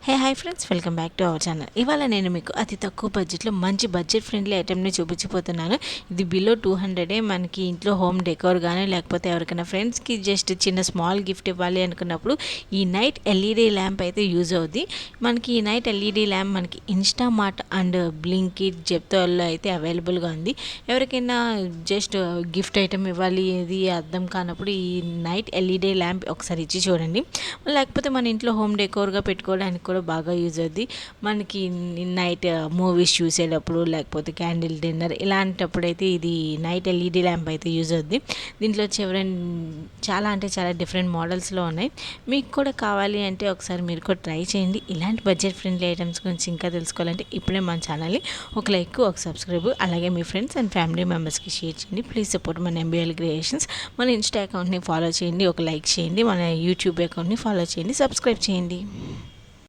Hi friends, welcome back to our channel. ఇవాళ నేను మీకు అతి తక్కువ బడ్జెట్లో మంచి బడ్జెట్ ఫ్రెండ్లీ ఐటెంని చూపించిపోతున్నాను. ఇది బిలో 200 మనకి ఇంట్లో హోమ్ డెకోర్ కానీ లేకపోతే ఎవరికైనా ఫ్రెండ్స్కి జస్ట్ చిన్న స్మాల్ గిఫ్ట్ ఇవ్వాలి అనుకున్నప్పుడు ఈ నైట్ ఎల్ఈడి ల్యాంప్ అయితే యూజ్ అవుద్ది. మనకి ఈ నైట్ ఎల్ఈడి ల్యాంప్ మనకి ఇన్స్టామార్ట్ అండ్ బ్లింకిట్ జెప్టోలో అయితే అవైలబుల్గా ఉంది. ఎవరికైనా జస్ట్ గిఫ్ట్ ఐటెం ఇవ్వాలి ఇది అర్థం కానప్పుడు ఈ నైట్ ఎల్ఈడి ల్యాంప్ ఒకసారి ఇచ్చి చూడండి. లేకపోతే మన ఇంట్లో హోమ్ డెకోర్గా పెట్టుకోవడానికి కూడా బాగా యూజ్ అవుద్ది. మనకి నైట్ మూవీస్ చూసేటప్పుడు లేకపోతే క్యాండిల్ డిన్నర్ ఇలాంటప్పుడు అయితే ఇది నైట్ ఎల్ఈడి ల్యాంప్ అయితే యూజ్ అవుద్ది. దీంట్లో చాలా అంటే చాలా డిఫరెంట్ మోడల్స్లో ఉన్నాయి. మీకు కూడా కావాలి అంటే ఒకసారి మీరు కూడా ట్రై చేయండి. ఇలాంటి బడ్జెట్ ఫ్రెండ్లీ ఐటమ్స్ గురించి ఇంకా తెలుసుకోవాలంటే ఇప్పుడే మన ఛానల్ని ఒక లైక్ ఒక సబ్స్క్రైబ్ అలాగే మీ ఫ్రెండ్స్ అండ్ ఫ్యామిలీ మెంబర్స్కి షేర్ చేయండి. ప్లీజ్ సపోర్ట్ మన ఎంబీఎల్ క్రియేషన్స్. మన ఇన్స్టా అకౌంట్ని ఫాలో చేయండి, ఒక లైక్ చేయండి, మన యూట్యూబ్ అకౌంట్ని ఫాలో చేయండి, సబ్స్క్రైబ్ చేయండి.